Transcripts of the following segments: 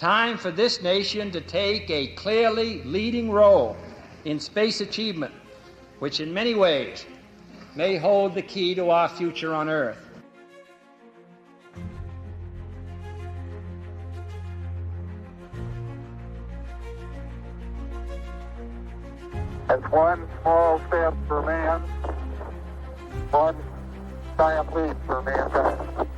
time for this nation to take a clearly leading role in space achievement, which in many ways may hold the key to our future on Earth. It's one small step for man, one giant leap for mankind.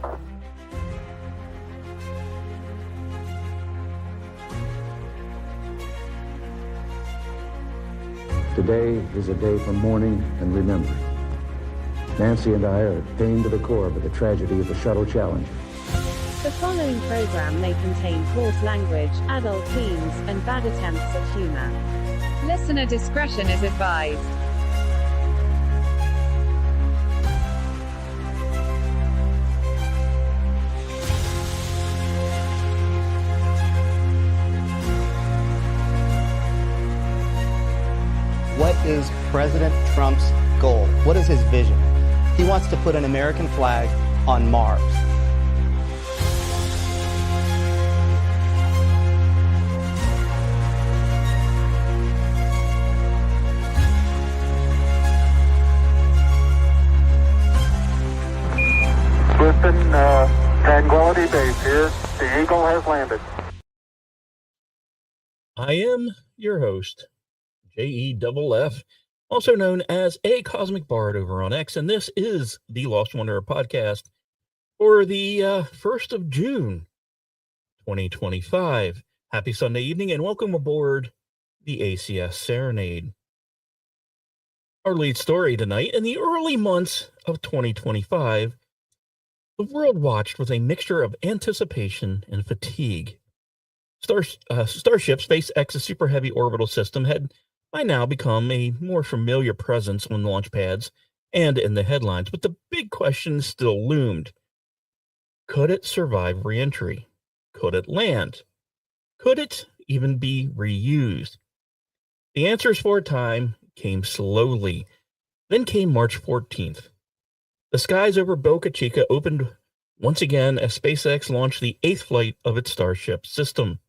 Today is a day for mourning and remembering. Nancy and I are pained to the core by the tragedy of the Shuttle Challenger. The following program may contain coarse language, adult themes, and bad attempts at humor. Listener discretion is advised. What is President Trump's goal? What is his vision? He wants to put an American flag on Mars. Houston, Tranquility Base here. The Eagle has landed. I am your host, JEFF, also known as A Cosmic Bard over on X, and this is the Lost Wanderer podcast for the 1st of June, 2025. Happy Sunday evening, and welcome aboard the ACS Serenade. Our lead story tonight: in the early months of 2025, the world watched with a mixture of anticipation and fatigue. Starship, SpaceX's Super Heavy Orbital System, had by now become a more familiar presence on launch pads and in the headlines, but the big question still loomed. Could it survive re-entry? Could it land? Could it even be reused? The answers for a time came slowly. Then came March 14th. The skies over Boca Chica opened once again as SpaceX launched the 8th flight of its Starship system.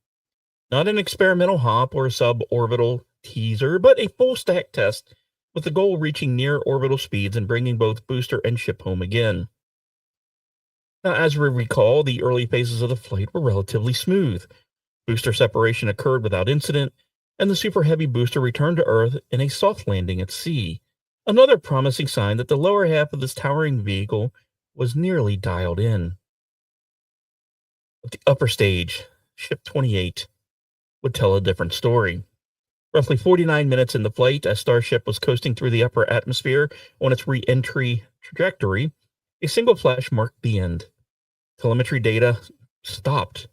Not an experimental hop or a suborbital teaser, but a full-stack test with the goal of reaching near orbital speeds and bringing both booster and ship home again. Now, as we recall, the early phases of the flight were relatively smooth. Booster separation occurred without incident, and the Super Heavy booster returned to Earth in a soft landing at sea. Another promising sign that the lower half of this towering vehicle was nearly dialed in. But the upper stage, Ship 28, would tell a different story. Roughly 49 minutes in the flight, as Starship was coasting through the upper atmosphere on its re-entry trajectory, a single flash marked the end. Telemetry data stopped.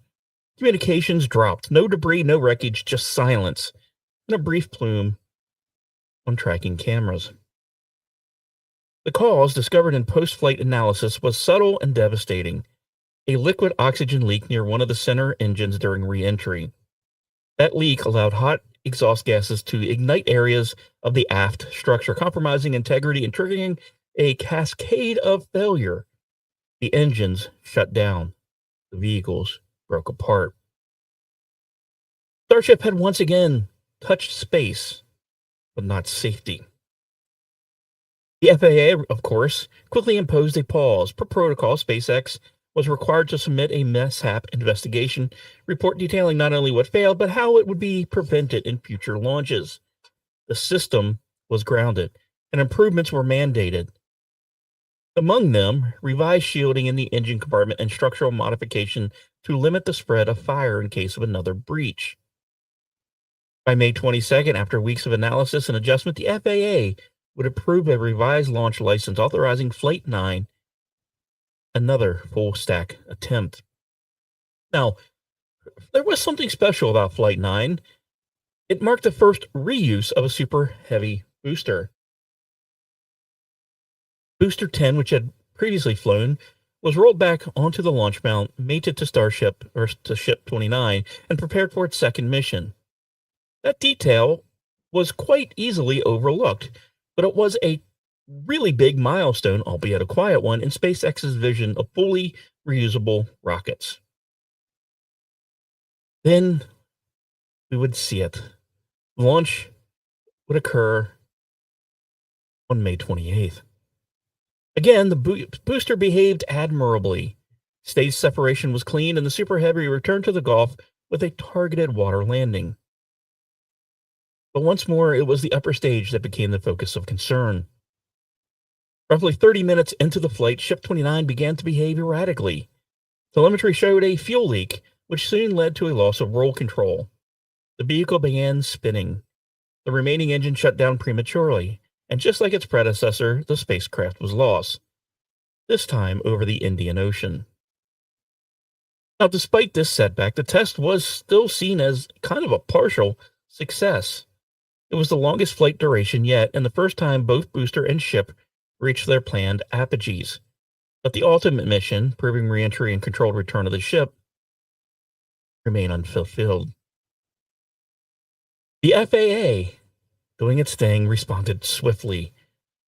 Communications dropped. No debris, no wreckage, just silence, and a brief plume on tracking cameras. The cause, discovered in post-flight analysis, was subtle and devastating: a liquid oxygen leak near one of the center engines during re-entry. That leak allowed hot exhaust gases to ignite areas of the aft structure, compromising integrity and triggering a cascade of failure. The engines shut down. The vehicles broke apart. Starship had once again touched space, but not safety. The FAA, of course, quickly imposed a pause. Per protocol, SpaceX was required to submit a mishap investigation report detailing not only what failed, but how it would be prevented in future launches. The system was grounded, and improvements were mandated. Among them, revised shielding in the engine compartment and structural modification to limit the spread of fire in case of another breach. By May 22nd, after weeks of analysis and adjustment, the FAA would approve a revised launch license authorizing Flight 9, another full-stack attempt. Now, there was something special about Flight 9. It marked the first reuse of a Super Heavy booster. Booster 10, which had previously flown, was rolled back onto the launch mount, mated to Starship, or to Ship 29, and prepared for its second mission. That detail was quite easily overlooked, but it was a really big milestone, albeit a quiet one, in SpaceX's vision of fully reusable rockets. then we would see it. Launch would occur on May 28th. Again, the booster behaved admirably. Stage separation was clean, and the Super Heavy returned to the Gulf with a targeted water landing. But once more, it was the upper stage that became the focus of concern. Roughly 30 minutes into the flight, Ship 29 began to behave erratically. Telemetry showed a fuel leak, which soon led to a loss of roll control. The vehicle began spinning. The remaining engine shut down prematurely, and just like its predecessor, the spacecraft was lost, this time over the Indian Ocean. Now, despite this setback, the test was still seen as kind of a partial success. It was the longest flight duration yet, and the first time both booster and ship reached their planned apogees. But the ultimate mission, proving reentry and controlled return of the ship, remained unfulfilled. The FAA, doing its thing, responded swiftly.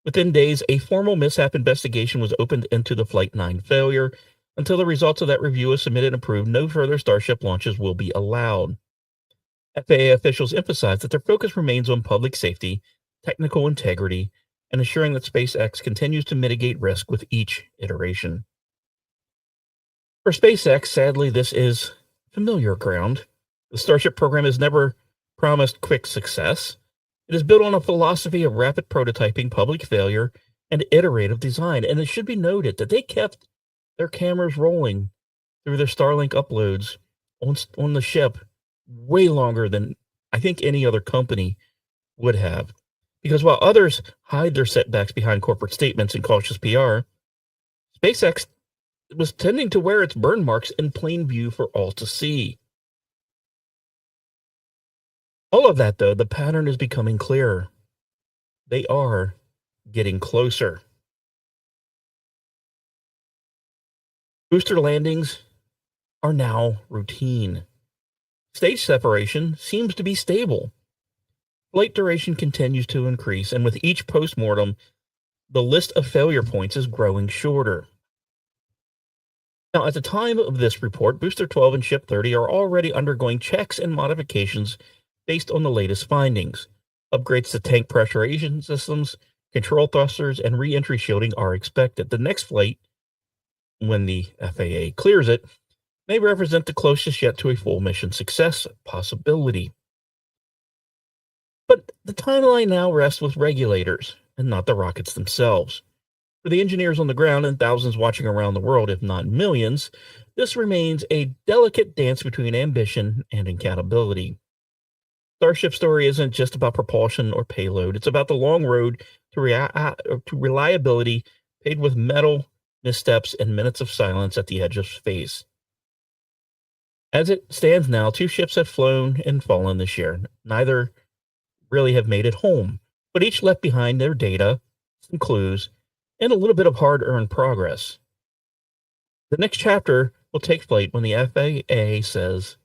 Within days, a formal mishap investigation was opened into the Flight 9 failure. Until the results of that review are submitted and approved, no further Starship launches will be allowed. FAA officials emphasized that their focus remains on public safety, technical integrity, and ensuring that SpaceX continues to mitigate risk with each iteration. For SpaceX, sadly, this is familiar ground. The Starship program has never promised quick success. It is built on a philosophy of rapid prototyping, public failure, and iterative design. And it should be noted that they kept their cameras rolling through their Starlink uploads on the ship way longer than I think any other company would have. Because while others hide their setbacks behind corporate statements and cautious PR, SpaceX was tending to wear its burn marks in plain view for all to see. All of that, though, the pattern is becoming clearer. They are getting closer. Booster landings are now routine. Stage separation seems to be stable. Flight duration continues to increase, and with each postmortem, the list of failure points is growing shorter. Now, at the time of this report, Booster 12 and Ship 30 are already undergoing checks and modifications based on the latest findings. Upgrades to tank pressurization systems, control thrusters, and re-entry shielding are expected. The next flight, when the FAA clears it, may represent the closest yet to a full mission success possibility. But the timeline now rests with regulators and not the rockets themselves. For the engineers on the ground and thousands watching around the world, if not millions, this remains a delicate dance between ambition and accountability. Starship story isn't just about propulsion or payload. It's about the long road to reliability paved with metal missteps and minutes of silence at the edge of space. As it stands now, 2 ships have flown and fallen this year. Neither really have made it home, but each left behind their data, some clues, and a little bit of hard-earned progress. The next chapter will take flight when the FAA says,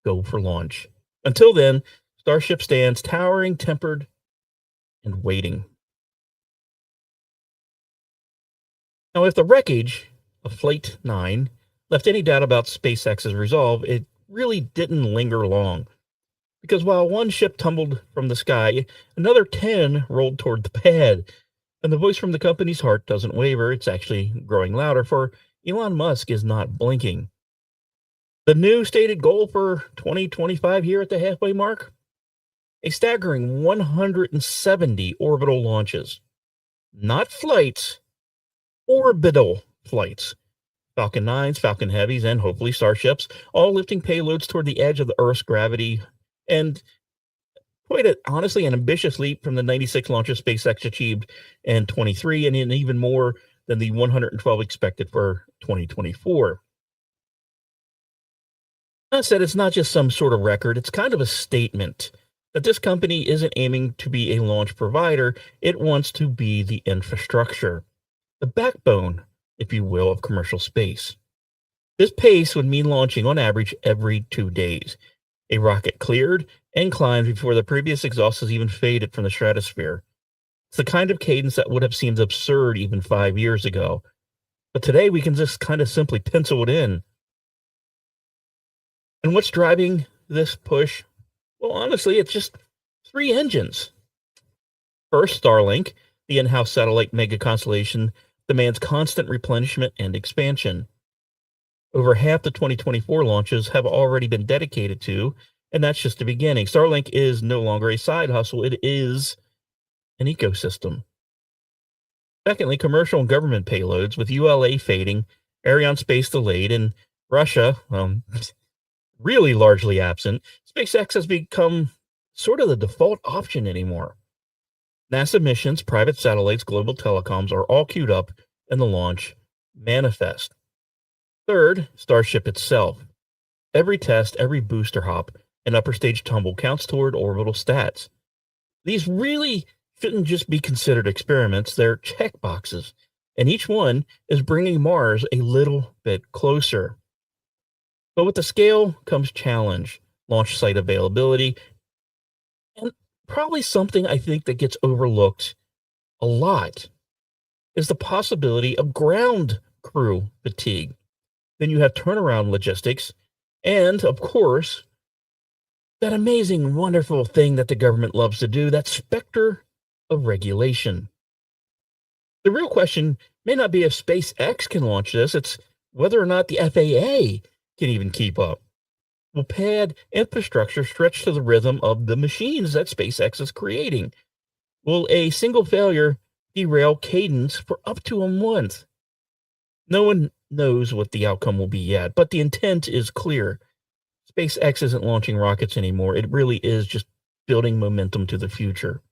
go for launch. Until then, Starship stands towering, tempered, and waiting. Now, if the wreckage of Flight 9 left any doubt about SpaceX's resolve, it really didn't linger long. Because while one ship tumbled from the sky, another 10 rolled toward the pad. And the voice from the company's heart doesn't waver. It's actually growing louder, for Elon Musk is not blinking. The new stated goal for 2025 here at the halfway mark? A staggering 170 orbital launches. Not flights, orbital flights. Falcon 9s, Falcon Heavies, and hopefully Starships, all lifting payloads toward the edge of the Earth's gravity, and honestly, an ambitious leap from the 96 launches SpaceX achieved in 23, and even more than the 112 expected for 2024. That said, it's not just some sort of record, it's kind of a statement that this company isn't aiming to be a launch provider, it wants to be the infrastructure, the backbone, if you will, of commercial space. This pace would mean launching on average every 2 days. A rocket cleared and climbed before the previous exhaust has even faded from the stratosphere. It's the kind of cadence that would have seemed absurd even 5 years ago. But today we can just kind of simply pencil it in. And what's driving this push? Well, honestly, it's just three engines. First, Starlink, the in-house satellite mega constellation, demands constant replenishment and expansion. Over half the 2024 launches have already been dedicated to, and that's just the beginning. Starlink is no longer a side hustle, it is an ecosystem. Secondly, commercial and government payloads, with ULA fading, Arianespace delayed, and Russia, really largely absent, SpaceX has become sort of the default option anymore. NASA missions, private satellites, global telecoms are all queued up in the launch manifest. Third, Starship itself. Every test, every booster hop, and upper stage tumble counts toward orbital stats. These really shouldn't just be considered experiments, they're checkboxes, and each one is bringing Mars a little bit closer. But with the scale comes challenge, launch site availability, and probably something I think that gets overlooked a lot is the possibility of ground crew fatigue. Then you have turnaround logistics, and of course, that amazing, wonderful thing that the government loves to do, that specter of regulation. The real question may not be if SpaceX can launch this, it's whether or not the FAA can even keep up. Will pad infrastructure stretch to the rhythm of the machines that SpaceX is creating? Will a single failure derail cadence for up to a month? No one knows what the outcome will be yet, but the intent is clear. SpaceX isn't launching rockets anymore. It really is just building momentum to the future.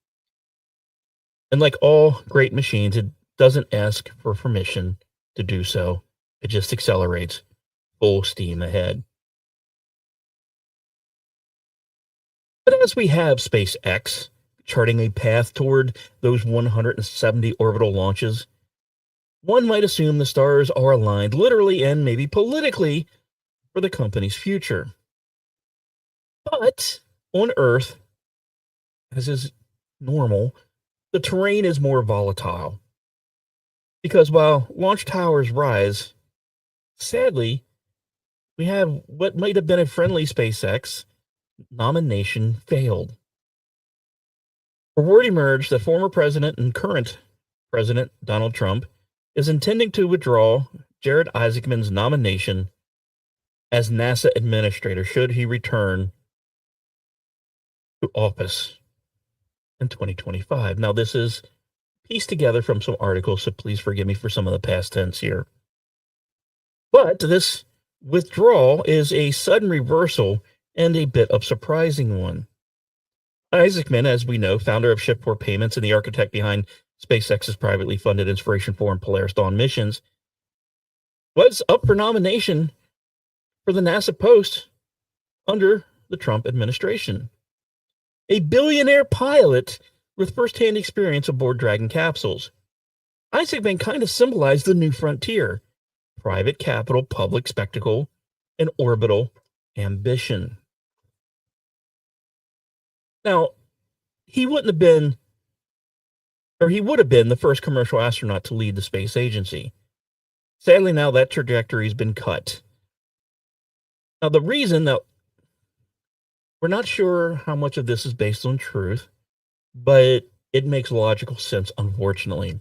And like all great machines, it doesn't ask for permission to do so. It just accelerates full steam ahead. But as we have SpaceX charting a path toward those 170 orbital launches, one might assume the stars are aligned literally and maybe politically for the company's future. But on Earth, as is normal, the terrain is more volatile. Because while launch towers rise, sadly, we have what might have been a friendly SpaceX nomination failed. A word emerged that former president and current President Donald Trump is intending to withdraw Jared Isaacman's nomination as NASA administrator should he return to office in 2025. Now, this is pieced together from some articles, so please forgive me for some of the past tense here. But this withdrawal is a sudden reversal and a bit of surprising one. Isaacman, as we know, founder of Shift4 Payments and the architect behind SpaceX's privately funded Inspiration 4 and Polaris Dawn missions, was up for nomination for the NASA post under the Trump administration. A billionaire pilot with firsthand experience aboard Dragon capsules, Isaacman kind of symbolized the new frontier: private capital, public spectacle, and orbital ambition. Now, he would have been the first commercial astronaut to lead the space agency. Sadly, now that trajectory has been cut. Now, the reason that we're not sure how much of this is based on truth, but it makes logical sense, unfortunately.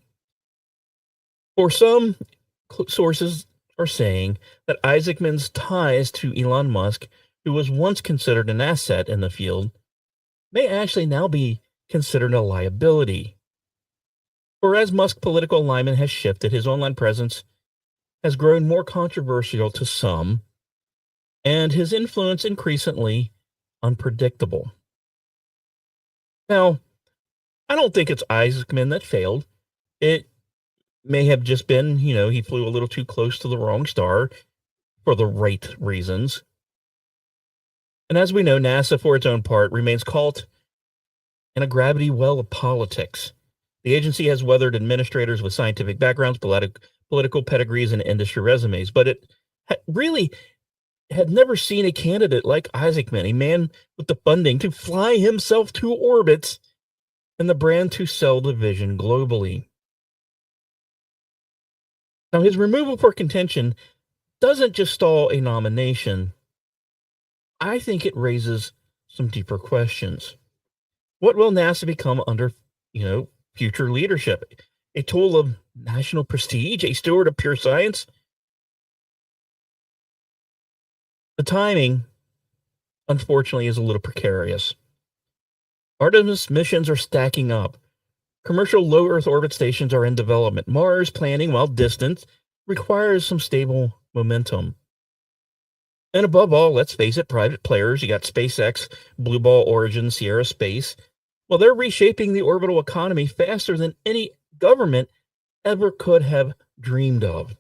For some sources are saying that Isaacman's ties to Elon Musk, who was once considered an asset in the field, may actually now be considered a liability. For as Musk's political alignment has shifted, his online presence has grown more controversial to some, and his influence increasingly unpredictable. Now, I don't think it's Isaacman that failed. It may have just been, he flew a little too close to the wrong star for the right reasons. And as we know, NASA, for its own part, remains caught in a gravity well of politics. The agency has weathered administrators with scientific backgrounds, political pedigrees, and industry resumes, but it really had never seen a candidate like Isaacman, a man with the funding to fly himself to orbit and the brand to sell the vision globally. Now, his removal for contention doesn't just stall a nomination, I think it raises some deeper questions. What will NASA become under, future leadership? A tool of national prestige, a steward of pure science? The timing, unfortunately, is a little precarious. Artemis missions are stacking up. Commercial low Earth orbit stations are in development. Mars planning, while distant, requires some stable momentum. And above all, let's face it, private players, you got SpaceX, Blue Ball Origin, Sierra Space. Well, they're reshaping the orbital economy faster than any government ever could have dreamed of.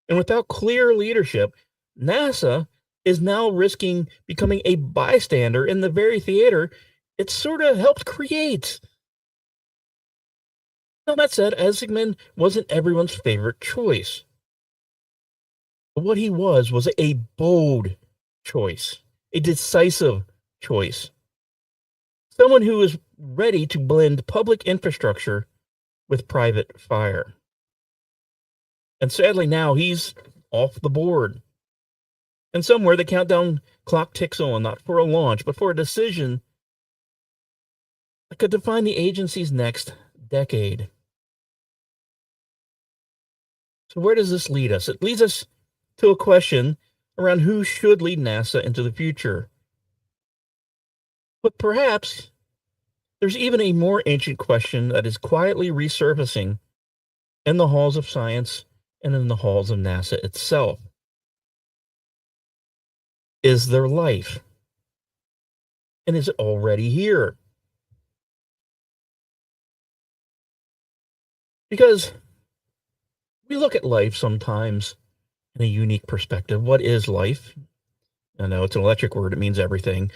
And without clear leadership, NASA is now risking becoming a bystander in the very theater it sort of helped create. Now, that said, Esigman wasn't everyone's favorite choice. But what he was a bold choice, a decisive choice. Someone who is ready to blend public infrastructure with private fire. And sadly, now he's off the board. And somewhere the countdown clock ticks on, not for a launch, but for a decision that could define the agency's next decade. So where does this lead us? It leads us to a question around who should lead NASA into the future. But perhaps there's even a more ancient question that is quietly resurfacing in the halls of science and in the halls of NASA itself. Is there life? And is it already here? Because we look at life sometimes in a unique perspective. What is life? I know it's an electric word, it means everything.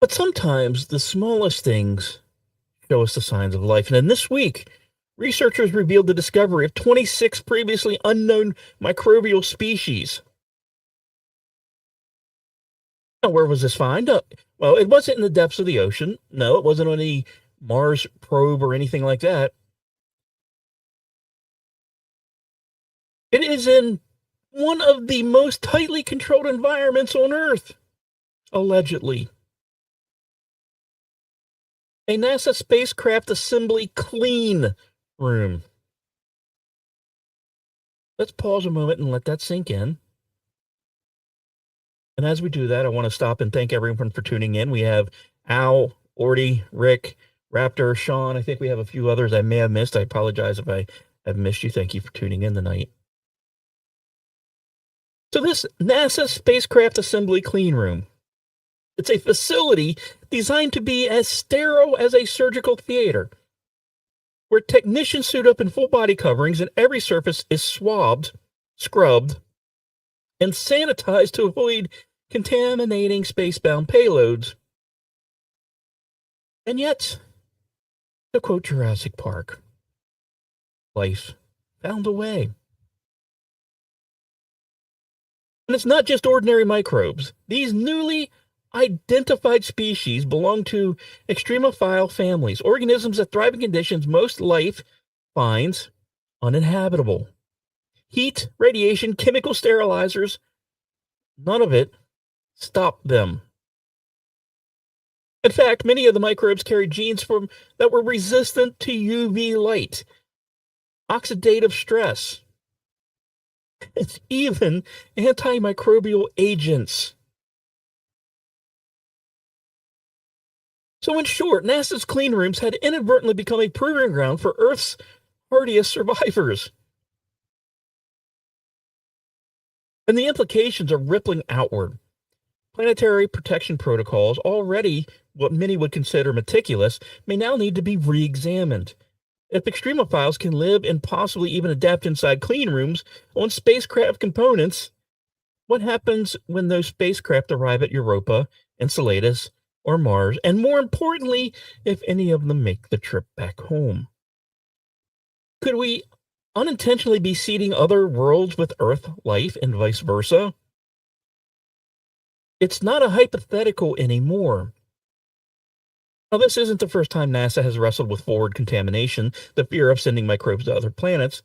But sometimes the smallest things show us the signs of life. And then this week, researchers revealed the discovery of 26 previously unknown microbial species. Now, where was this find? Well, it wasn't in the depths of the ocean. No, it wasn't on any Mars probe or anything like that. It is in one of the most tightly controlled environments on Earth, allegedly. A NASA spacecraft assembly clean room. Let's pause a moment and let that sink in. And as we do that, I want to stop and thank everyone for tuning in. We have Al, Orty, Rick, Raptor, Sean. I think we have a few others I may have missed. I apologize if I have missed you. Thank you for tuning in tonight. So this NASA spacecraft assembly clean room, it's a facility designed to be as sterile as a surgical theater, where technicians suit up in full body coverings and every surface is swabbed, scrubbed, and sanitized to avoid contaminating spacebound payloads. And yet, to quote Jurassic Park, life found a way. And it's not just ordinary microbes. These newly identified species belong to extremophile families, organisms that thrive in conditions most life finds uninhabitable. Heat, radiation, chemical sterilizers, none of it stopped them. In fact, many of the microbes carry genes that were resistant to UV light, oxidative stress, it's even antimicrobial agents. So in short, NASA's clean rooms had inadvertently become a proving ground for Earth's hardiest survivors. And the implications are rippling outward. Planetary protection protocols, already what many would consider meticulous, may now need to be re-examined. If extremophiles can live and possibly even adapt inside clean rooms on spacecraft components, what happens when those spacecraft arrive at Europa, Enceladus, or Mars? And more importantly, if any of them make the trip back home? Could we unintentionally be seeding other worlds with Earth life and vice versa? It's not a hypothetical anymore. Now, this isn't the first time NASA has wrestled with forward contamination, the fear of sending microbes to other planets.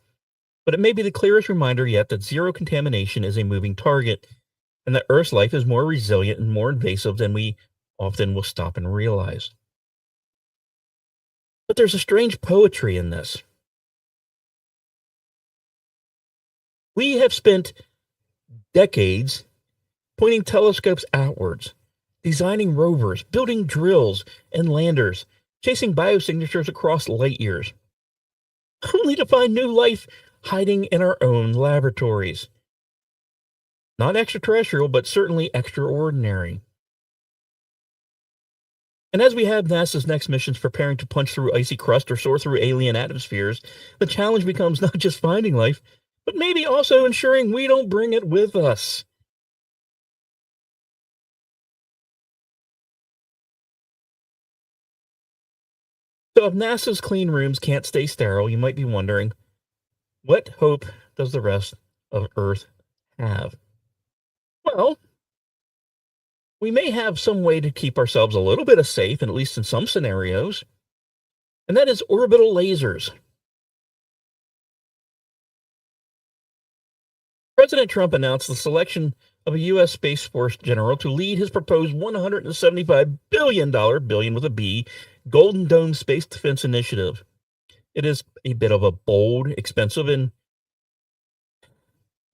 but it may be the clearest reminder yet that zero contamination is a moving target, and that Earth's life is more resilient and more invasive than we often will stop and realize. But there's a strange poetry in this. We have spent decades pointing telescopes outwards, designing rovers, building drills and landers, chasing biosignatures across light years, only to find new life hiding in our own laboratories. Not extraterrestrial, but certainly extraordinary. And as we have NASA's next missions preparing to punch through icy crust or soar through alien atmospheres, the challenge becomes not just finding life, but maybe also ensuring we don't bring it with us. So if NASA's clean rooms can't stay sterile, you might be wondering, what hope does the rest of Earth have? Well, we may have some way to keep ourselves a little bit safe, at least in some scenarios, and that is orbital lasers. President Trump announced the selection of a U.S. Space Force general to lead his proposed $175 billion, billion with a B, Golden Dome Space Defense Initiative. It is a bit of a bold, expensive, and,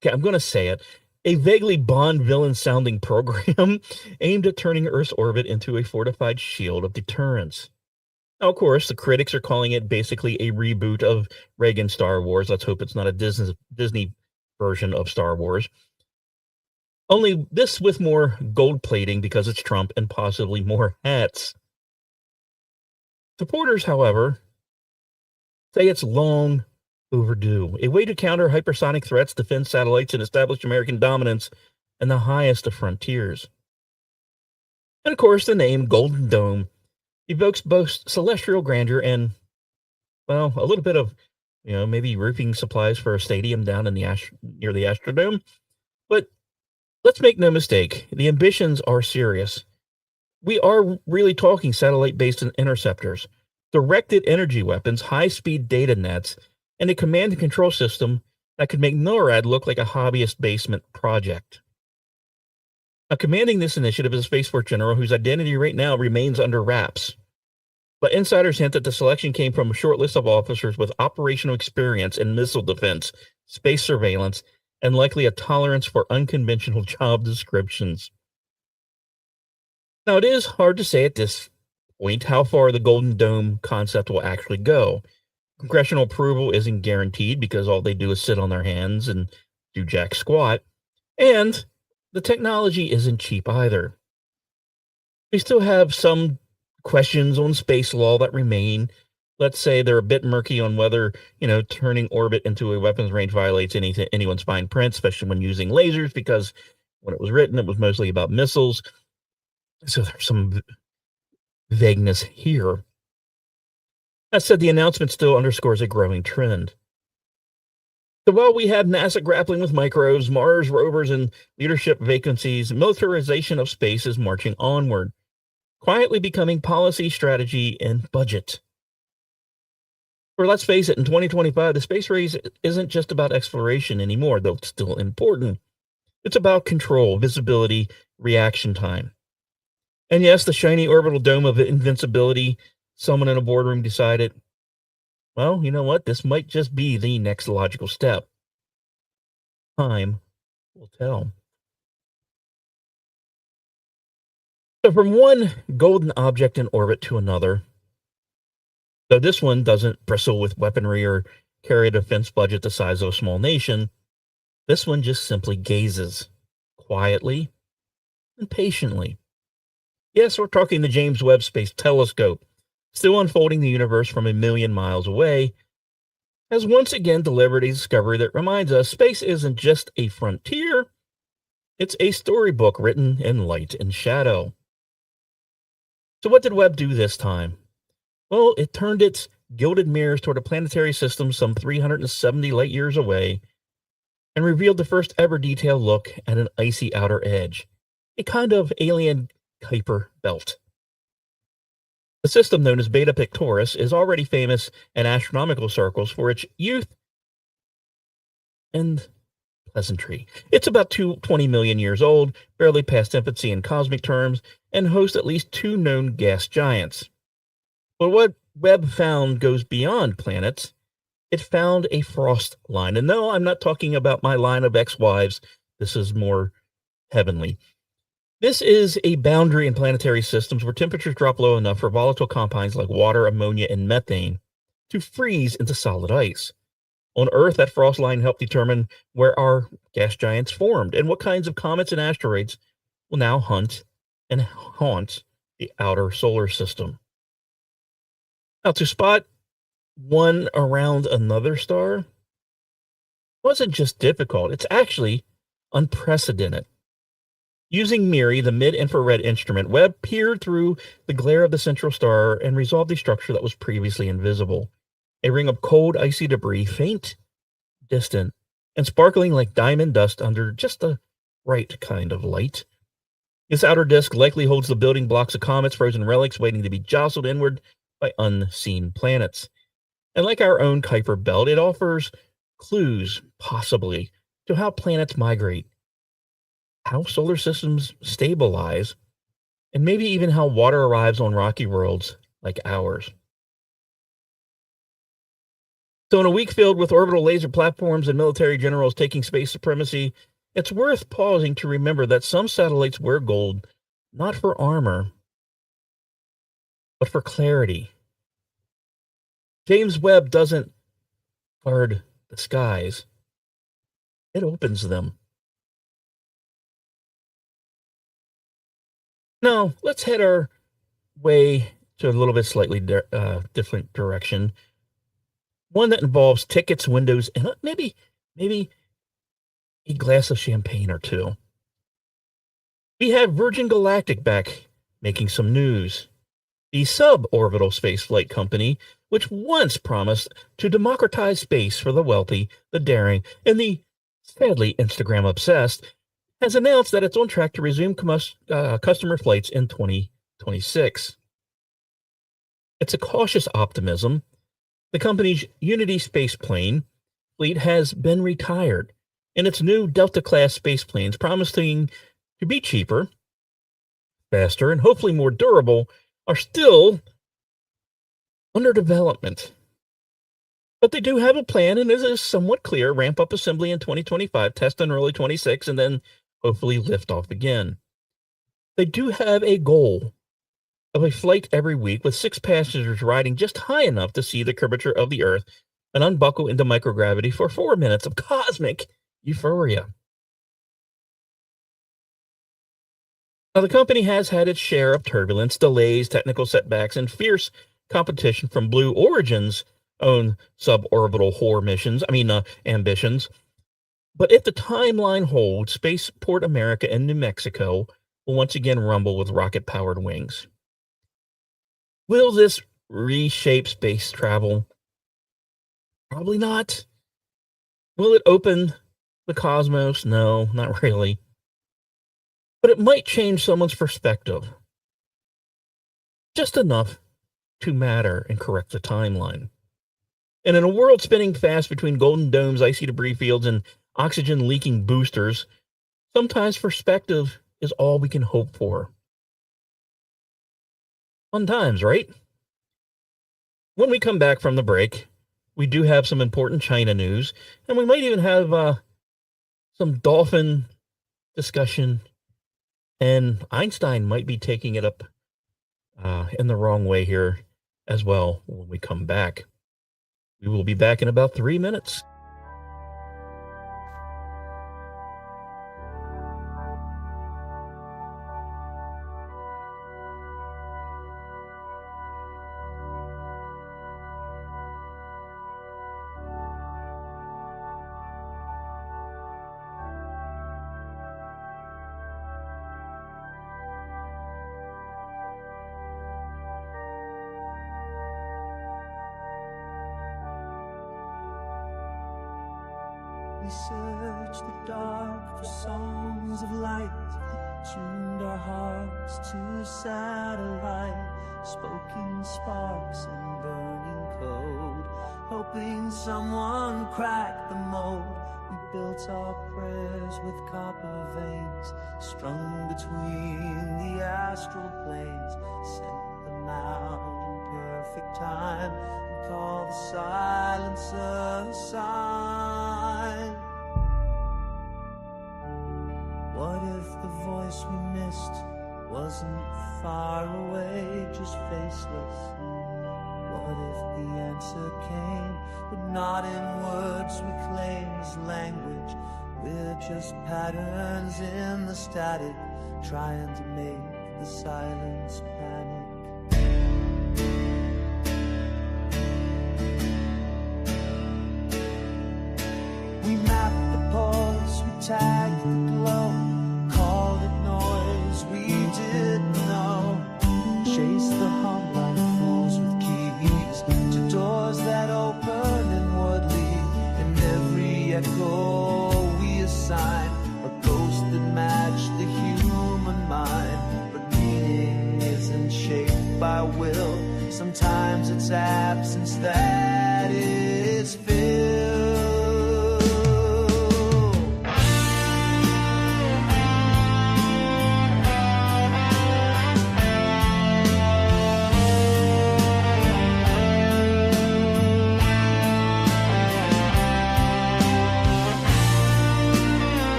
okay, I'm going to say it, a vaguely Bond villain-sounding program aimed at turning Earth's orbit into a fortified shield of deterrence. Now, of course, the critics are calling it basically a reboot of Reagan's Star Wars. Let's hope it's not a Disney version of Star Wars. Only this with more gold plating because it's Trump and possibly more hats. Supporters, however, say it's long overdue. A way to counter hypersonic threats, defend satellites, and establish American dominance in the highest of frontiers. And of course, the name Golden Dome evokes both celestial grandeur and, well, a little bit of, maybe roofing supplies for a stadium down in near the Astrodome. But let's make no mistake, the ambitions are serious. We are really talking satellite-based interceptors, directed energy weapons, high-speed data nets, and a command and control system that could make NORAD look like a hobbyist basement project. Now, commanding this initiative is a Space Force general whose identity right now remains under wraps. But insiders hint that the selection came from a short list of officers with operational experience in missile defense, space surveillance, and likely a tolerance for unconventional job descriptions. Now, it is hard to say at this point how far the Golden Dome concept will actually go. Congressional approval isn't guaranteed because all they do is sit on their hands and do jack squat. And the technology isn't cheap either. We still have some questions on space law that remain. Let's say they're a bit murky on whether, turning orbit into a weapons range violates anyone's fine print, especially when using lasers, because when it was written, it was mostly about missiles. So there's some vagueness here. That said, the announcement still underscores a growing trend. So while we have NASA grappling with microbes, Mars rovers, and leadership vacancies, militarization of space is marching onward, quietly becoming policy, strategy, and budget. For let's face it, in 2025, the space race isn't just about exploration anymore, though it's still important. It's about control, visibility, reaction time. And yes, the shiny orbital dome of invincibility, someone in a boardroom decided, well, you know what? This might just be the next logical step. Time will tell. So from one golden object in orbit to another, though this one doesn't bristle with weaponry or carry a defense budget the size of a small nation, this one just simply gazes, quietly and patiently. Yes, we're talking the James Webb Space Telescope, still unfolding the universe from a million miles away, has once again delivered a discovery that reminds us space isn't just a frontier, it's a storybook written in light and shadow. So what did Webb do this time? Well, it turned its gilded mirrors toward a planetary system some 370 light years away and revealed the first ever detailed look at an icy outer edge, a kind of alien Kuiper belt. The system known as Beta Pictoris is already famous in astronomical circles for its youth and pleasantry. It's about 20 million years old, barely past infancy in cosmic terms, and hosts at least 2 known gas giants. But what Webb found goes beyond planets. It found a frost line. And no, I'm not talking about my line of ex-wives. This is more heavenly. This is a boundary in planetary systems where temperatures drop low enough for volatile compounds like water, ammonia, and methane to freeze into solid ice. On Earth, that frost line helped determine where our gas giants formed and what kinds of comets and asteroids will now hunt and haunt the outer solar system. Now, to spot one around another star wasn't just difficult, it's actually unprecedented. Using MIRI, the mid-infrared instrument, Webb peered through the glare of the central star and resolved a structure that was previously invisible. A ring of cold, icy debris, faint, distant, and sparkling like diamond dust under just the right kind of light. This outer disk likely holds the building blocks of comets, frozen relics waiting to be jostled inward by unseen planets. And like our own Kuiper belt, it offers clues, possibly, to how planets migrate, how solar systems stabilize, and maybe even how water arrives on rocky worlds like ours. So in a week filled with orbital laser platforms and military generals taking space supremacy, it's worth pausing to remember that some satellites wear gold, not for armor, but for clarity. James Webb doesn't guard the skies. It opens them. Now, let's head our way to a little bit slightly different direction. One that involves tickets, windows, and maybe a glass of champagne or two. We have Virgin Galactic back making some news. The suborbital spaceflight company, which once promised to democratize space for the wealthy, the daring, and the sadly Instagram-obsessed, has announced that it's on track to resume customer flights in 2026. It's a cautious optimism. The company's Unity spaceplane fleet has been retired, and its new Delta-class spaceplanes, promising to be cheaper, faster, and hopefully more durable, are still under development. But they do have a plan, and it is somewhat clear: ramp up assembly in 2025, test in early 26, and then hopefully lift off again. They do have a goal of a flight every week with 6 passengers riding just high enough to see the curvature of the Earth and unbuckle into microgravity for 4 minutes of cosmic euphoria. Now, the company has had its share of turbulence, delays, technical setbacks, and fierce competition from Blue Origin's own suborbital ambitions. But if the timeline holds, Spaceport America in New Mexico will once again rumble with rocket-powered wings. Will this reshape space travel? Probably not. Will it open the cosmos? No, not really. But it might change someone's perspective. Just enough to matter and correct the timeline. And in a world spinning fast between golden domes, icy debris fields, and oxygen-leaking boosters, sometimes perspective is all we can hope for. Fun times, right? When we come back from the break, we do have some important China news, and we might even have some dolphin discussion, and Einstein might be taking it up in the wrong way here as well when we come back. We will be back in about 3 minutes. We searched the dark for songs of light, tuned our hearts to satellite, spoken sparks and burning code, hoping someone cracked the mold, We built our prayers with copper veins strung between the astral planes. Sent them out in perfect time and called the silence a sign. What if the voice we missed wasn't far away, just faceless? What if the answer came, but not in words we claim as language? We're just patterns in the static, trying to make the silence panic. We mapped the pulse, we tagged the glow, called it noise we didn't know. Chased the hum like fools with keys to doors that open and would lead. In every echo we assigned a ghost that matched the human mind. But meaning isn't shaped by will. Sometimes it's absence that is filled.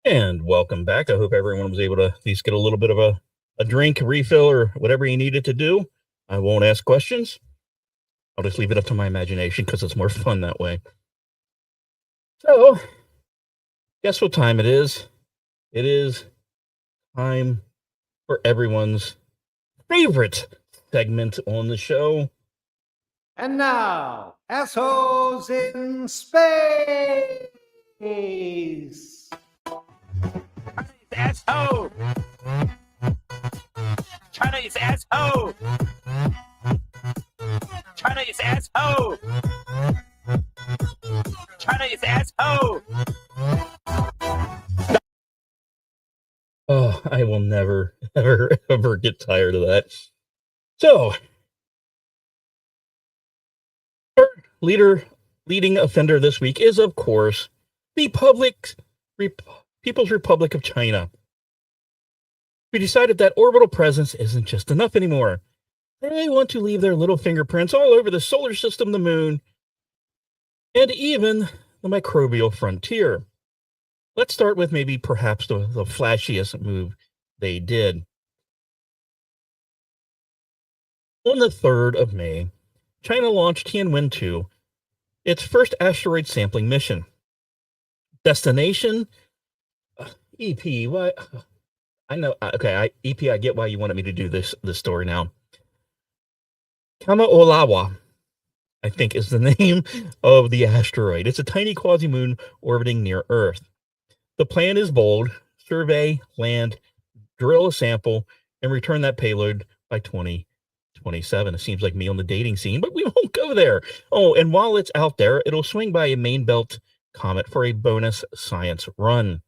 And welcome back. I hope everyone was able to at least get a little bit of a drink, refill, or whatever you needed to do. I won't ask questions. I'll just leave it up to my imagination because it's more fun that way. So, guess what time it is? It is time for everyone's favorite segment on the show. And now, assholes in space. Chinese asshole. Chinese asshole. Chinese asshole. Chinese asshole. Oh, I will never, ever, ever get tired of that. So, our leading offender this week is, of course, the People's Republic of China. We decided that orbital presence isn't just enough anymore. They want to leave their little fingerprints all over the solar system, the moon, and even the microbial frontier. Let's start with maybe perhaps the flashiest move they did. On the 3rd of May, China launched Tianwen-2, its first asteroid sampling mission. Destination? EP, what? I know, okay, EP, I get why you wanted me to do this story now. Kamaolawa, I think, is the name of the asteroid. It's a tiny quasi-moon orbiting near Earth. The plan is bold: survey, land, drill a sample, and return that payload by 2027. It seems like me on the dating scene, but we won't go there. Oh, and while it's out there, it'll swing by a main belt comet for a bonus science run.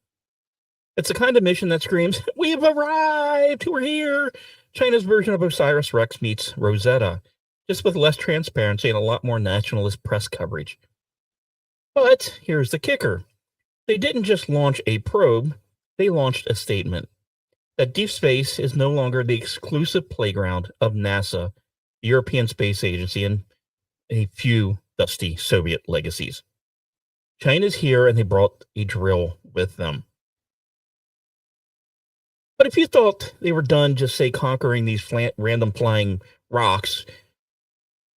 It's the kind of mission that screams, "We've arrived! We're here!" China's version of OSIRIS-REx meets Rosetta. just with less transparency and a lot more nationalist press coverage. But here's the kicker. They didn't just launch a probe, they launched a statement that deep space is no longer the exclusive playground of NASA, the European Space Agency, and a few dusty Soviet legacies. China's here, and they brought a drill with them. But if you thought they were done just, say, conquering these random flying rocks,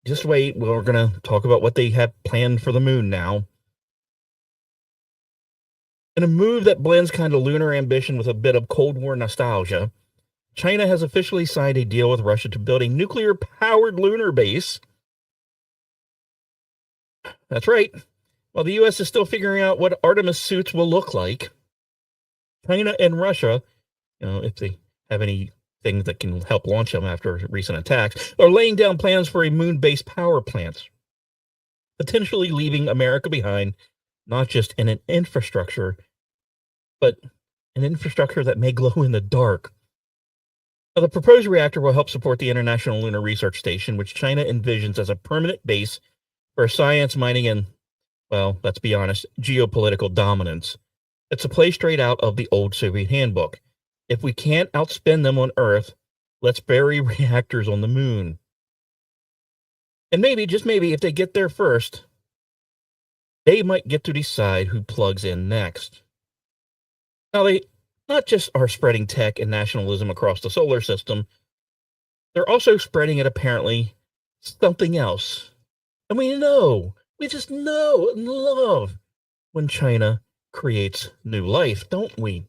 just wait. We're going to talk about what they have planned for the moon now. In a move that blends kind of lunar ambition with a bit of Cold War nostalgia, China has officially signed a deal with Russia to build a nuclear-powered lunar base. That's right. While the U.S. is still figuring out what Artemis suits will look like, China and Russia, if they have anything that can help launch them after recent attacks, are laying down plans for a moon-based power plant, potentially leaving America behind, not just in an infrastructure, but an infrastructure that may glow in the dark. Now, the proposed reactor will help support the International Lunar Research Station, which China envisions as a permanent base for science, mining, and, well, let's be honest, geopolitical dominance. It's a play straight out of the old Soviet handbook. If we can't outspend them on Earth, let's bury reactors on the moon. And maybe, just maybe, if they get there first, they might get to decide who plugs in next. Now, they not just are spreading tech and nationalism across the solar system, they're also spreading it, apparently, something else. And we just know and love when China creates new life, don't we?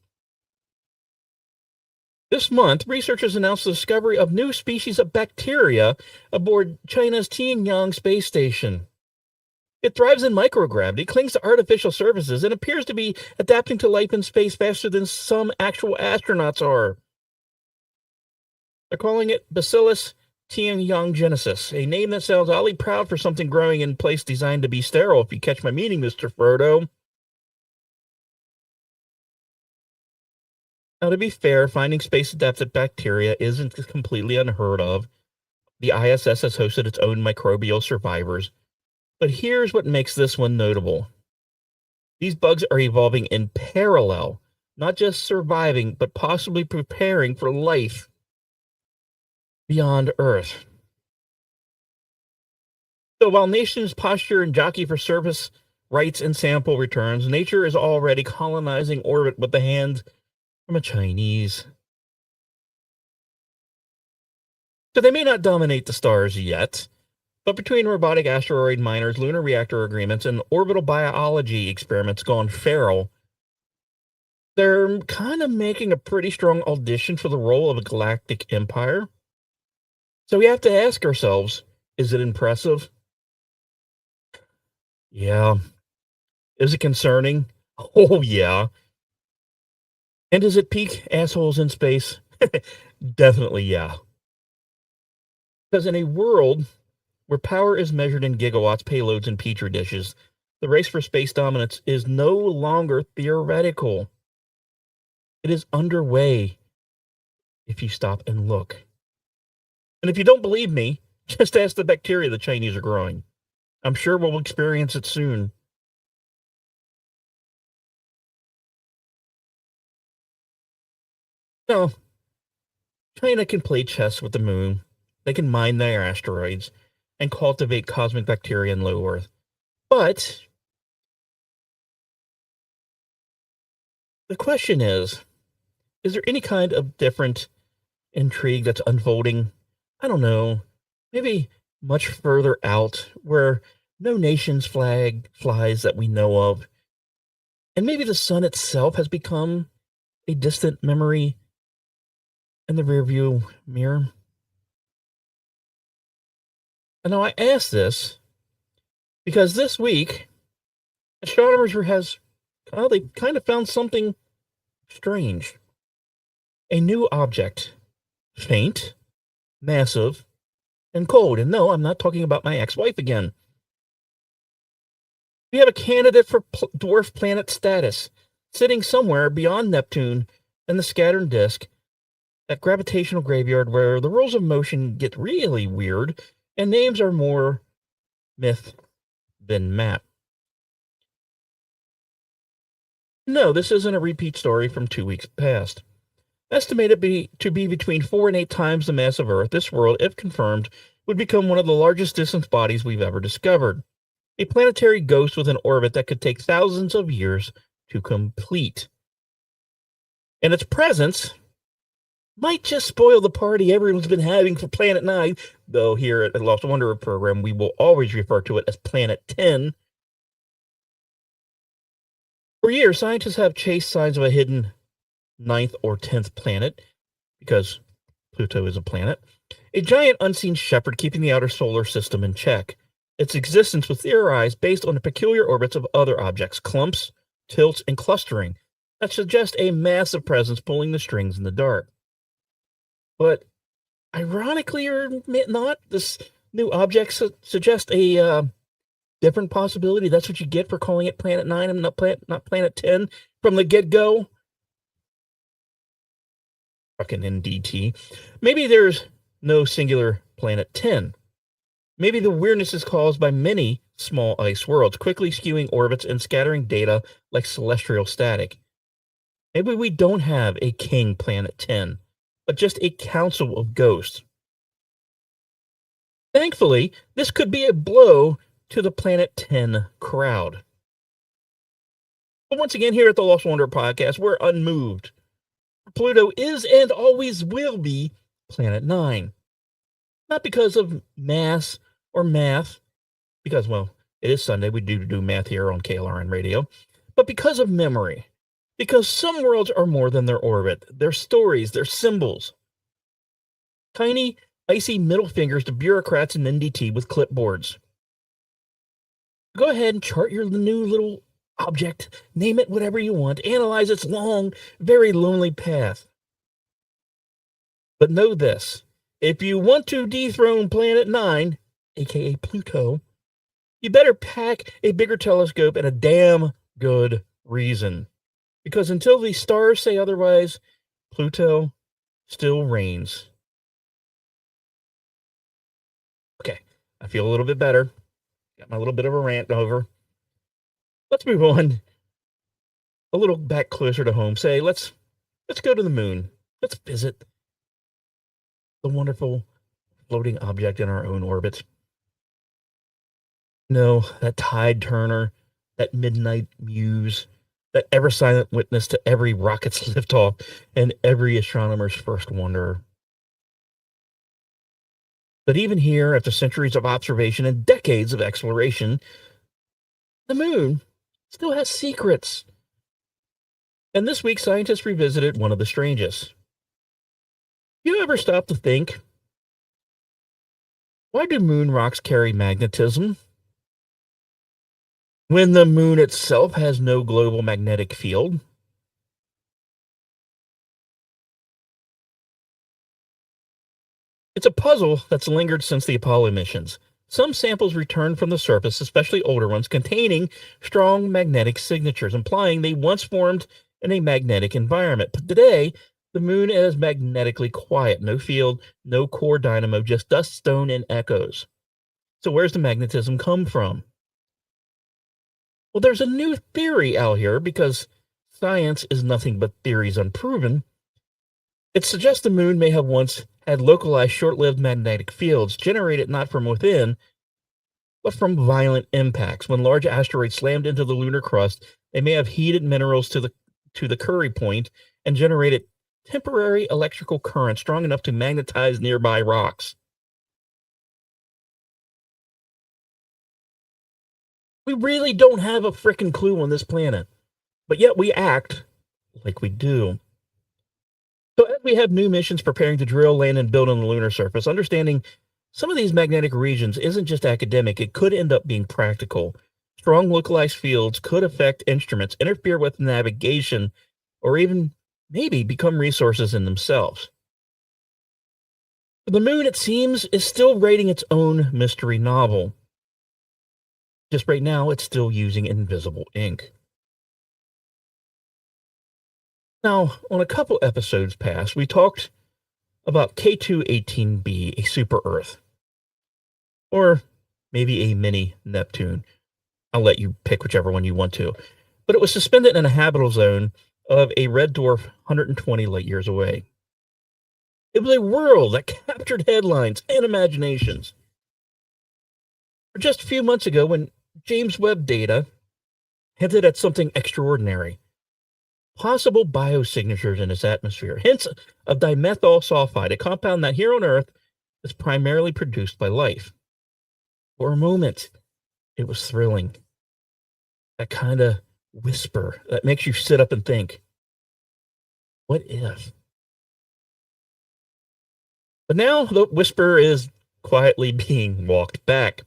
This month, researchers announced the discovery of new species of bacteria aboard China's Tianyang space station. It thrives in microgravity, clings to artificial surfaces, and appears to be adapting to life in space faster than some actual astronauts are. They're calling it Bacillus tianyanggenesis, a name that sounds oddly proud for something growing in place designed to be sterile, if you catch my meaning, Mr. Frodo. Now, to be fair, finding space-adapted bacteria isn't completely unheard of. The ISS has hosted its own microbial survivors. But here's what makes this one notable. These bugs are evolving in parallel, not just surviving, but possibly preparing for life beyond Earth. So while nations posture and jockey for service rights and sample returns, nature is already colonizing orbit with the hand from a Chinese. So they may not dominate the stars yet, but between robotic asteroid miners, lunar reactor agreements, and orbital biology experiments gone feral, they're kind of making a pretty strong audition for the role of a galactic empire. So we have to ask ourselves, is it impressive? Yeah. Is it concerning? Oh, yeah. And does it pique assholes in space? Definitely, yeah. Because in a world where power is measured in gigawatts, payloads, and petri dishes, the race for space dominance is no longer theoretical. It is underway, if you stop and look. And if you don't believe me, just ask the bacteria the Chinese are growing. I'm sure we'll experience it soon. Now, China can play chess with the moon. They can mine their asteroids and cultivate cosmic bacteria in low Earth. But the question is there any kind of different intrigue that's unfolding? I don't know, maybe much further out where no nation's flag flies that we know of. And maybe the sun itself has become a distant memory in the rearview mirror. And now I ask this because this week, astronomers they kind of found something strange. A new object, faint, massive, and cold. And no, I'm not talking about my ex-wife again. We have a candidate for dwarf planet status, sitting somewhere beyond Neptune and the Saturn disk, that gravitational graveyard where the rules of motion get really weird and names are more myth than map. No, this isn't a repeat story from 2 weeks past. Estimated to be between 4 and 8 times the mass of Earth, this world, if confirmed, would become one of the largest distant bodies we've ever discovered. A planetary ghost with an orbit that could take thousands of years to complete. And its presence might just spoil the party everyone's been having for Planet 9, though here at the Lost Wanderer program, we will always refer to it as Planet 10. For years, scientists have chased signs of a hidden 9th or 10th planet, because Pluto is a planet, a giant unseen shepherd keeping the outer solar system in check. Its existence was theorized based on the peculiar orbits of other objects, clumps, tilts, and clustering, that suggest a massive presence pulling the strings in the dark. But ironically or not, this new object suggests a different possibility. That's what you get for calling it Planet 9 and not Planet 10 from the get-go. Fucking NDT. Maybe there's no singular Planet 10. Maybe the weirdness is caused by many small ice worlds, quickly skewing orbits and scattering data like celestial static. Maybe we don't have a king Planet 10, but just a council of ghosts. Thankfully, this could be a blow to the Planet 10 crowd. But once again, here at the Lost Wanderer podcast, we're unmoved. Pluto is and always will be Planet 9. Not because of mass or math, because, well, it is Sunday, we do math here on KLRN Radio, but because of memory. Because some worlds are more than their orbit, their stories, their symbols. Tiny, icy middle fingers to bureaucrats in NDT with clipboards. Go ahead and chart your new little object, name it whatever you want, analyze its long, very lonely path. But know this, if you want to dethrone Planet 9, aka Pluto, you better pack a bigger telescope and a damn good reason. Because until the stars say otherwise, Pluto still reigns. Okay, I feel a little bit better. Got my little bit of a rant over. Let's move on a little back closer to home. Say, let's go to the moon. Let's visit the wonderful floating object in our own orbit. No, that tide turner, that midnight muse, that ever silent witness to every rocket's liftoff and every astronomer's first wonder. But even here, after centuries of observation and decades of exploration, the moon still has secrets. And this week, scientists revisited one of the strangest. You ever stop to think, why do moon rocks carry magnetism when the moon itself has no global magnetic field? It's a puzzle that's lingered since the Apollo missions. Some samples returned from the surface, especially older ones, containing strong magnetic signatures, implying they once formed in a magnetic environment. But today, the moon is magnetically quiet. No field, no core dynamo, just dust, stone, and echoes. So where's the magnetism come from? Well, there's a new theory out here because science is nothing but theories unproven. It suggests the moon may have once had localized short-lived magnetic fields generated not from within, but from violent impacts. When large asteroids slammed into the lunar crust, they may have heated minerals to the Curie point and generated temporary electrical current strong enough to magnetize nearby rocks. We really don't have a frickin' clue on this planet, but yet we act like we do. So as we have new missions preparing to drill, land, and build on the lunar surface, understanding some of these magnetic regions isn't just academic, it could end up being practical. Strong localized fields could affect instruments, interfere with navigation, or even maybe become resources in themselves. The moon, it seems, is still writing its own mystery novel. Just right now, it's still using invisible ink. Now, on a couple episodes past, we talked about K2-18b, a super Earth. or maybe a mini Neptune. I'll let you pick whichever one you want to. But it was suspended in a habitable zone of a red dwarf 120 light years away. It was a world that captured headlines and imaginations. Just a few months ago, when James Webb data hinted at something extraordinary, possible biosignatures in its atmosphere, hints of dimethyl sulfide, a compound that here on Earth is primarily produced by life. For a moment, it was thrilling. That kind of whisper that makes you sit up and think, what if? But now the whisper is quietly being walked back.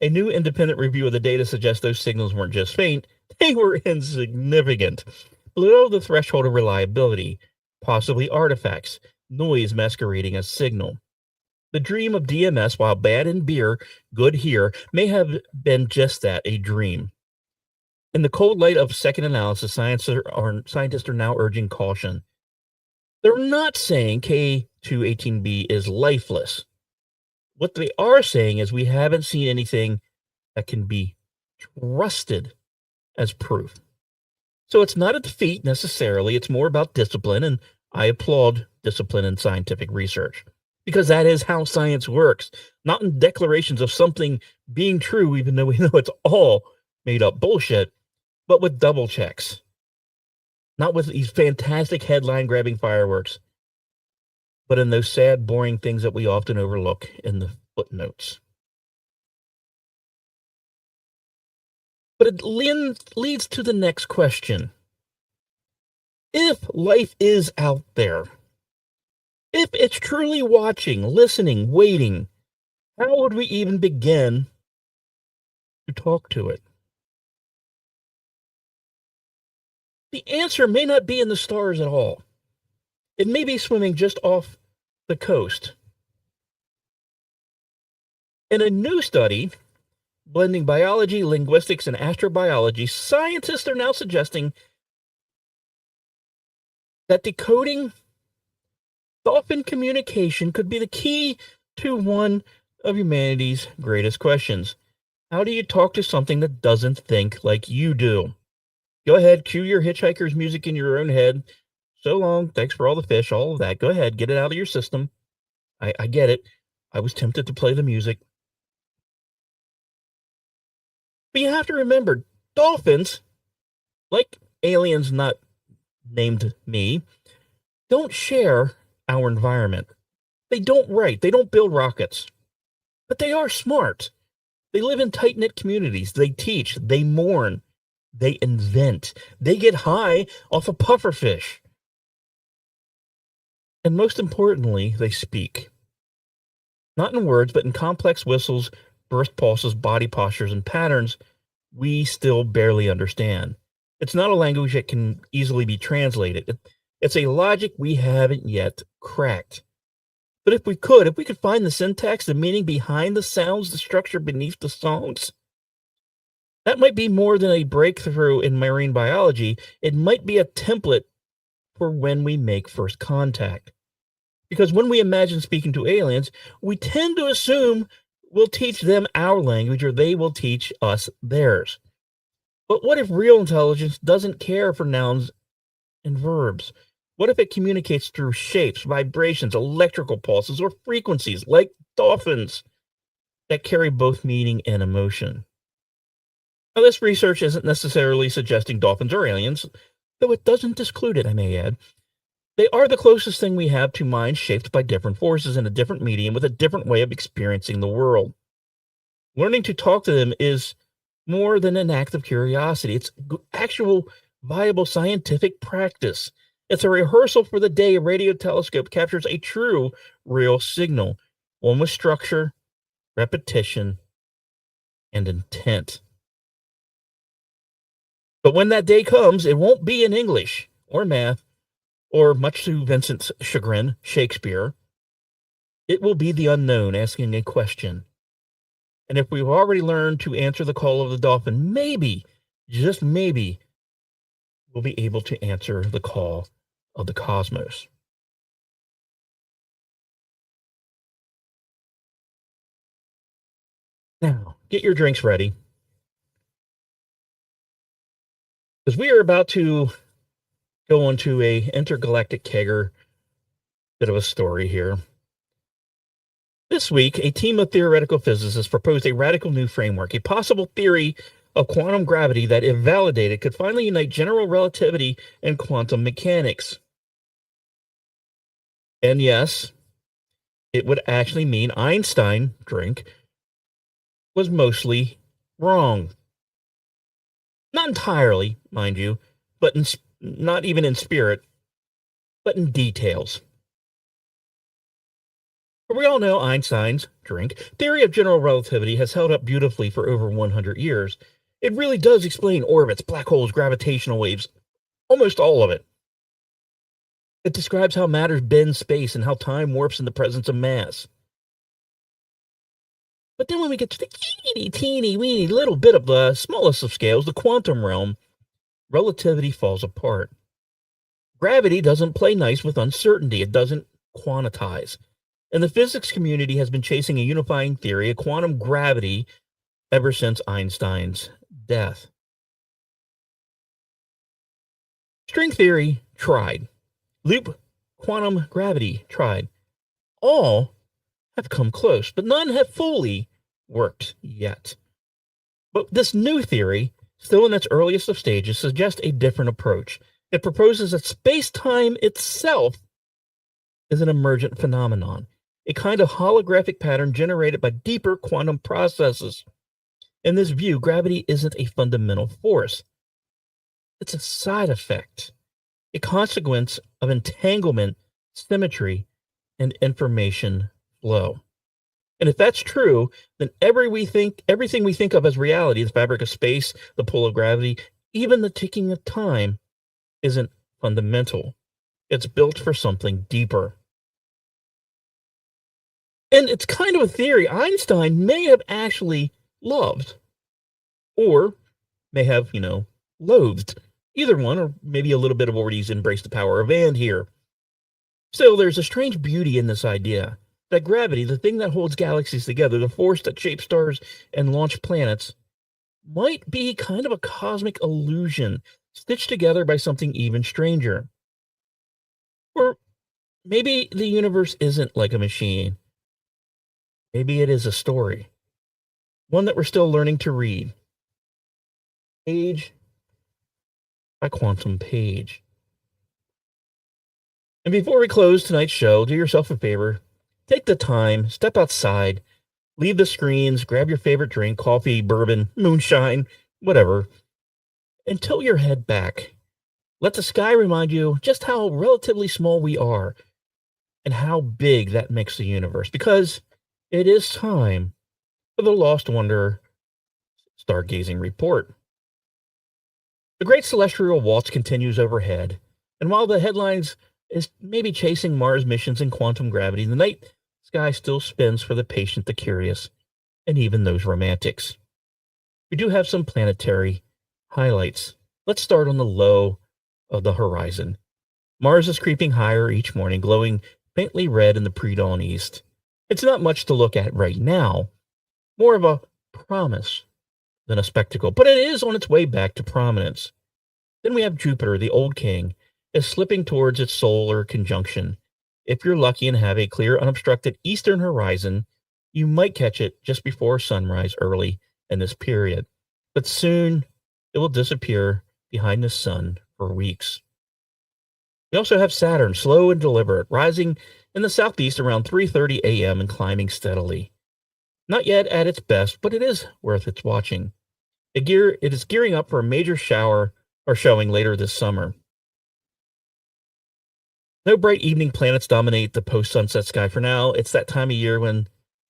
A new independent review of the data suggests those signals weren't just faint, they were insignificant, below the threshold of reliability, possibly artifacts, noise masquerading as signal. The dream of DMS, while bad in beer, good here, may have been just that, a dream. In the cold light of second analysis, scientists are now urging caution. They're not saying K218b is lifeless. What they are saying is we haven't seen anything that can be trusted as proof. So it's not a defeat necessarily. It's more about discipline, and I applaud discipline in scientific research because that is how science works. Not in declarations of something being true, even though we know it's all made up bullshit, but with double checks. Not with these fantastic headline-grabbing fireworks, but in those sad, boring things that we often overlook in the footnotes. But it leads to the next question. If life is out there, if it's truly watching, listening, waiting, how would we even begin to talk to it? The answer may not be in the stars at all. It may be swimming just off the coast. In a new study, blending biology, linguistics, and astrobiology, scientists are now suggesting that decoding dolphin communication could be the key to one of humanity's greatest questions. How do you talk to something that doesn't think like you do? Go ahead, cue your hitchhiker's music in your own head. So long, thanks for all the fish, all of that. Go ahead, get it out of your system. I get it. I was tempted to play the music. But you have to remember, dolphins, like aliens not named me, don't share our environment. They don't write. They don't build rockets. But they are smart. They live in tight-knit communities. They teach. They mourn. They invent. They get high off of pufferfish. And most importantly, they speak. Not in words, but in complex whistles, burst pulses, body postures, and patterns we still barely understand. It's not a language that can easily be translated. It's a logic we haven't yet cracked. But if we could find the syntax, the meaning behind the sounds, the structure beneath the songs, that might be more than a breakthrough in marine biology. It might be a template for when we make first contact. Because when we imagine speaking to aliens, we tend to assume we'll teach them our language or they will teach us theirs. But what if real intelligence doesn't care for nouns and verbs? What if it communicates through shapes, vibrations, electrical pulses, or frequencies like dolphins that carry both meaning and emotion? Now, this research isn't necessarily suggesting dolphins are aliens, though it doesn't exclude it, I may add. They are the closest thing we have to minds shaped by different forces in a different medium with a different way of experiencing the world. Learning to talk to them is more than an act of curiosity. It's actual, viable scientific practice. It's a rehearsal for the day a radio telescope captures a true, real signal, one with structure, repetition, and intent. But when that day comes, it won't be in English or math, or much to Vincent's chagrin, Shakespeare. It will be the unknown asking a question. And if we've already learned to answer the call of the dolphin, maybe, just maybe, we'll be able to answer the call of the cosmos. Now, get your drinks ready, because we are about to go into a intergalactic kegger bit of a story here. This week, a team of theoretical physicists proposed a radical new framework, a possible theory of quantum gravity that, if validated, could finally unite general relativity and quantum mechanics. And yes, it would actually mean Einstein, drink, was mostly wrong. Not entirely, mind you, but not even in spirit, but in details. But we all know Einstein's, drink, theory of general relativity has held up beautifully for over 100 years. It really does explain orbits, black holes, gravitational waves, almost all of it. It describes how matter bends space and how time warps in the presence of mass. But then when we get to the teeny weeny little bit of the smallest of scales, the quantum realm, relativity falls apart. Gravity doesn't play nice with uncertainty. It doesn't quantize. And the physics community has been chasing a unifying theory of quantum gravity ever since Einstein's death. String theory tried. Loop quantum gravity tried. All have come close, but none have fully worked yet. But this new theory, still in its earliest of stages, suggests a different approach. It proposes that space-time itself is an emergent phenomenon, a kind of holographic pattern generated by deeper quantum processes. In this view, gravity isn't a fundamental force. It's a side effect, a consequence of entanglement, symmetry, and information flow. And if that's true, then everything we think of as reality, the fabric of space, the pull of gravity, even the ticking of time, isn't fundamental. It's built for something deeper. And it's kind of a theory Einstein may have actually loved, or may have, loathed. Either one, or maybe a little bit of what he's embraced the power of and here. Still, there's a strange beauty in this idea that gravity, the thing that holds galaxies together, the force that shapes stars and launch planets, might be kind of a cosmic illusion stitched together by something even stranger. Or maybe the universe isn't like a machine. Maybe it is a story, one that we're still learning to read, page by quantum page. And before we close tonight's show, do yourself a favor. Take the time, step outside, leave the screens, grab your favorite drink, coffee, bourbon, moonshine, whatever, and tilt your head back. Let the sky remind you just how relatively small we are and how big that makes the universe. Because it is time for the Lost Wonder Stargazing Report. The great celestial waltz continues overhead, and while the headlines is maybe chasing Mars missions and quantum gravity, the night sky still spins for the patient, the curious, and even those romantics. We do have some planetary highlights. Let's start on the low of the horizon. Mars is creeping higher each morning, glowing faintly red in the pre-dawn east. It's not much to look at right now, more of a promise than a spectacle, but it is on its way back to prominence. Then we have Jupiter, the old king, is slipping towards its solar conjunction. If you're lucky and have a clear, unobstructed eastern horizon, you might catch it just before sunrise early in this period. But soon, it will disappear behind the sun for weeks. We also have Saturn, slow and deliberate, rising in the southeast around 3:30 a.m. and climbing steadily. Not yet at its best, but it is worth its watching. It is gearing up for a major shower or showing later this summer. No bright evening planets dominate the post-sunset sky for now. It's that time of year when,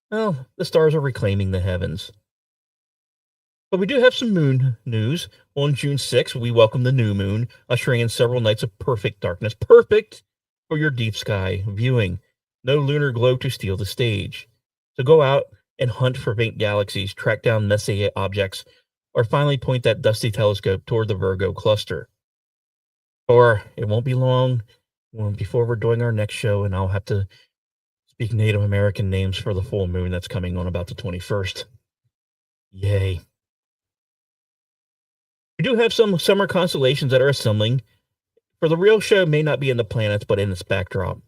well, the stars are reclaiming the heavens. But we do have some moon news. On June 6th, we welcome the new moon, ushering in several nights of perfect darkness. Perfect for your deep sky viewing. No lunar glow to steal the stage. So go out and hunt for faint galaxies, track down Messier objects, or finally point that dusty telescope toward the Virgo cluster. Or it won't be long before we're doing our next show, and I'll have to speak Native American names for the full moon that's coming on about the 21st. Yay. We do have some summer constellations that are assembling, for the real show may not be in the planets, but in its backdrop.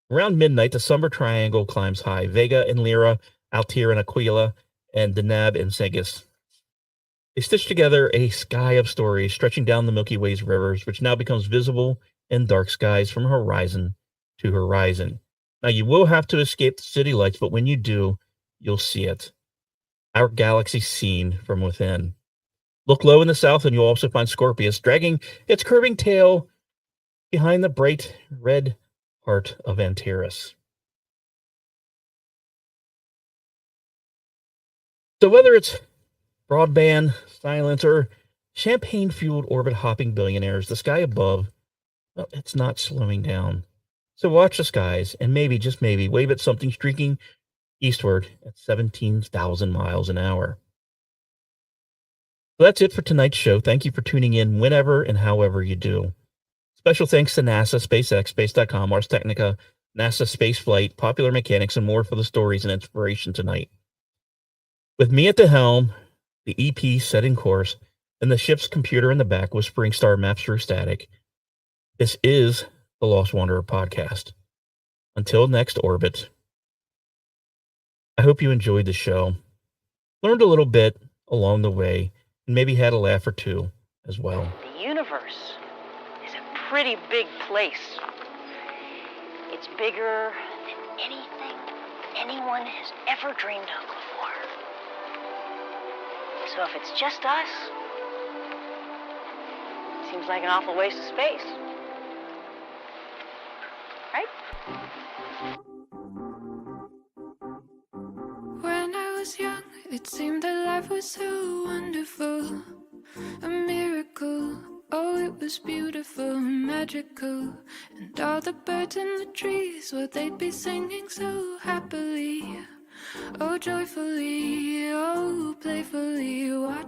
Around midnight, the summer triangle climbs high. Vega and Lyra, Altair and Aquila, and Deneb and Sagittarius. They stitch together a sky of stories stretching down the Milky Way's rivers, which now becomes visible in dark skies from horizon to horizon. Now, you will have to escape the city lights, but when you do, you'll see it. Our galaxy seen from within. Look low in the south, and you'll also find Scorpius dragging its curving tail behind the bright red heart of Antares. So whether it's broadband, silence, or champagne-fueled orbit-hopping billionaires, the sky above, well, it's not slowing down. So watch the skies and maybe, just maybe, wave at something streaking eastward at 17,000 miles an hour. So that's it for tonight's show. Thank you for tuning in whenever and however you do. Special thanks to NASA, SpaceX, Space.com, Ars Technica, NASA Spaceflight, Popular Mechanics, and more for the stories and inspiration tonight. With me at the helm, the EP setting course, and the ship's computer in the back whispering star maps through static, this is the Lost Wanderer podcast. Until next orbit, I hope you enjoyed the show, learned a little bit along the way, and maybe had a laugh or two as well. The universe is a pretty big place. It's bigger than anything anyone has ever dreamed of before. So if it's just us, seems like an awful waste of space. Right? When I was young, it seemed that life was so wonderful, a miracle. Oh, it was beautiful, magical. And all the birds in the trees, well, they'd be singing so happily, oh, joyfully, oh, playfully, watching